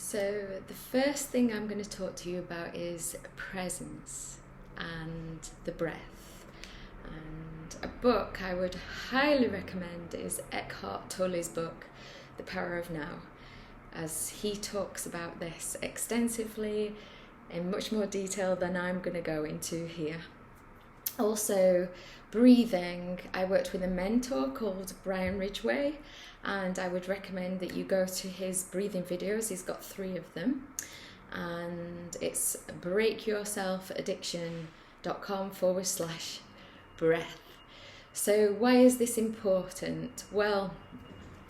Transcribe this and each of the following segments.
So, the first thing I'm going to talk to you about is presence and the breath. And a book I would highly recommend is Eckhart Tolle's book, The Power of Now, as he talks about this extensively in much more detail than I'm going to go into here. Also, breathing. I worked with a mentor called Brian Ridgway, and I would recommend that you go to his breathing videos. He's got 3 of them, and it's breakyourselfaddiction.com/breath. So why is this important? Well,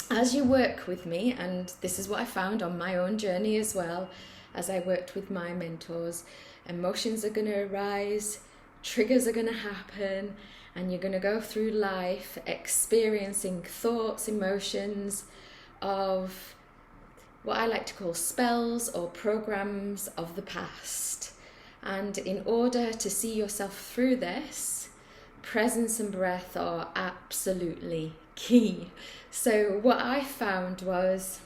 as you work with me, and this is what I found on my own journey as well, as I worked with my mentors, emotions are going to arise, triggers are going to happen, and you're going to go through life experiencing thoughts, emotions of what I like to call spells or programs of the past. And in order to see yourself through this, presence and breath are absolutely key. So what I found was,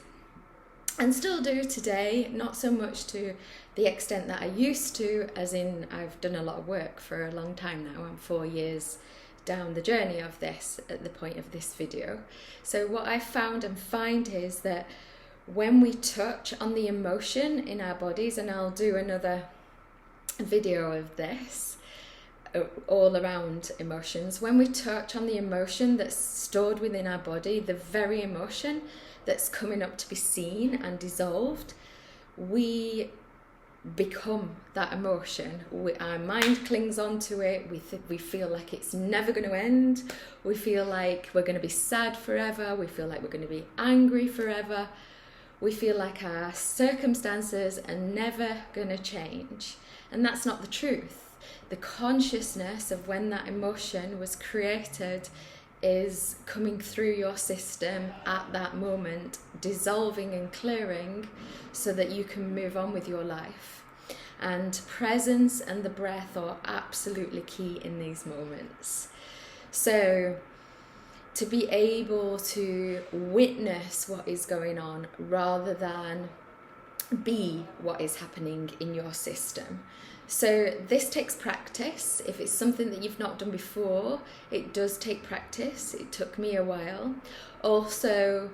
and still do today, not so much to the extent that I used to, as in I've done a lot of work for a long time now. I'm 4 years down the journey of this at the point of this video. So what I found and find is that when we touch on the emotion in our bodies, and I'll do another video of this all around emotions, when we touch on the emotion that's stored within our body, the very emotion that's coming up to be seen and dissolved, we become that emotion. Our mind clings onto it. We feel like it's never going to end. We feel like we're going to be sad forever. We feel like we're going to be angry forever. We feel like our circumstances are never going to change. And that's not the truth. The consciousness of when that emotion was created is coming through your system at that moment, dissolving and clearing so that you can move on with your life. And presence and the breath are absolutely key in these moments. So to be able to witness what is going on rather than be what is happening in your system. So this takes practice. If it's something that you've not done before, it does take practice. It took me a while. Also,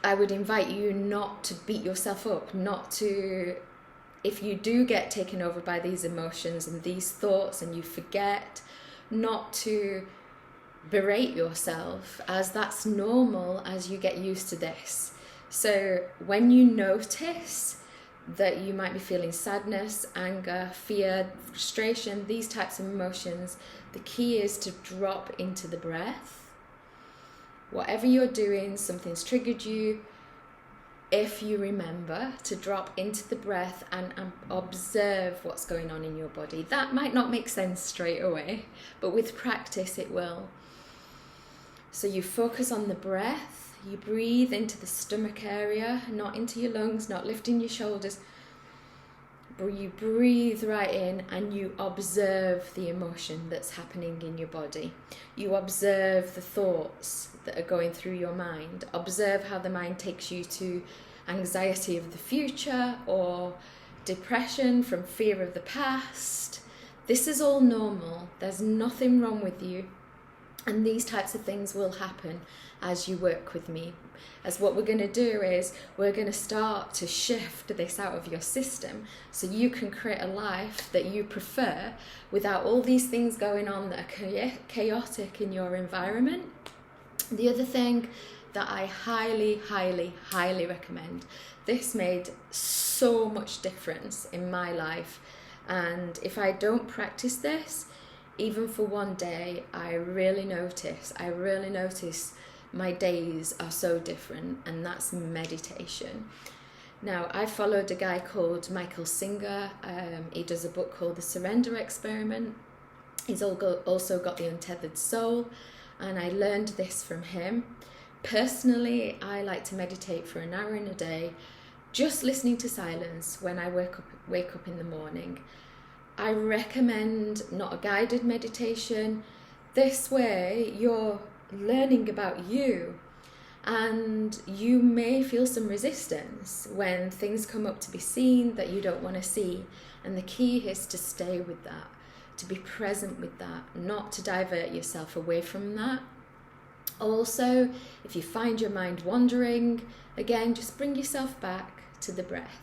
I would invite you not to beat yourself up, not to, if you do get taken over by these emotions and these thoughts and you forget, not to berate yourself, as that's normal as you get used to this. So when you notice that you might be feeling sadness, anger, fear, frustration, these types of emotions, the key is to drop into the breath. Whatever you're doing, something's triggered you, if you remember to drop into the breath and observe what's going on in your body. That might not make sense straight away, but with practice it will. So you focus on the breath. You breathe into the stomach area, not into your lungs, not lifting your shoulders. But you breathe right in and you observe the emotion that's happening in your body. You observe the thoughts that are going through your mind. Observe how the mind takes you to anxiety of the future or depression from fear of the past. This is all normal. There's nothing wrong with you. And these types of things will happen as you work with me. As what we're going to do is we're going to start to shift this out of your system so you can create a life that you prefer without all these things going on that are chaotic in your environment. The other thing that I highly, highly, highly recommend, this made so much difference in my life, and if I don't practice this, even for one day, I really notice my days are so different, and that's meditation. Now, I followed a guy called Michael Singer. He does a book called The Surrender Experiment. He's also got The Untethered Soul, and I learned this from him. Personally, I like to meditate for an hour in a day, just listening to silence when I wake up in the morning. I recommend not a guided meditation. This way, you're learning about you And you may feel some resistance when things come up to be seen that you don't want to see. And the key is to stay with that, to be present with that, not to divert yourself away from that. Also, if you find your mind wandering, again, just bring yourself back to the breath.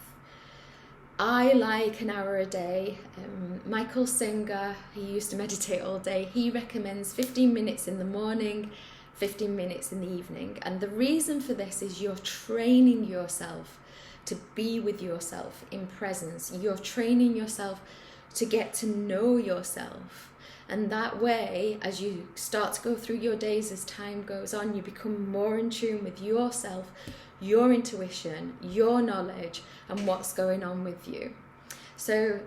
I like an hour a day. Michael Singer, he used to meditate all day. He recommends 15 minutes in the morning, 15 minutes in the evening. And the reason for this is you're training yourself to be with yourself in presence. You're training yourself to get to know yourself. And that way, as you start to go through your days, as time goes on, you become more in tune with yourself, your intuition, your knowledge, and what's going on with you. So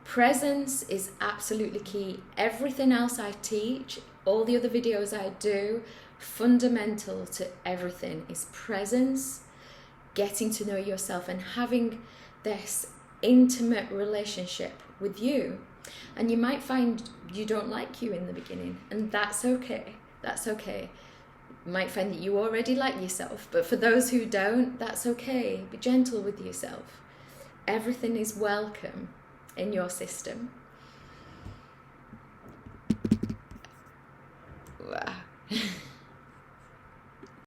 presence is absolutely key. Everything else I teach, all the other videos I do, fundamental to everything is presence, getting to know yourself and having this intimate relationship with you. And you might find you don't like you in the beginning, and that's okay. That's okay. You might find that you already like yourself, but for those who don't, that's okay. Be gentle with yourself. Everything is welcome in your system. Wow.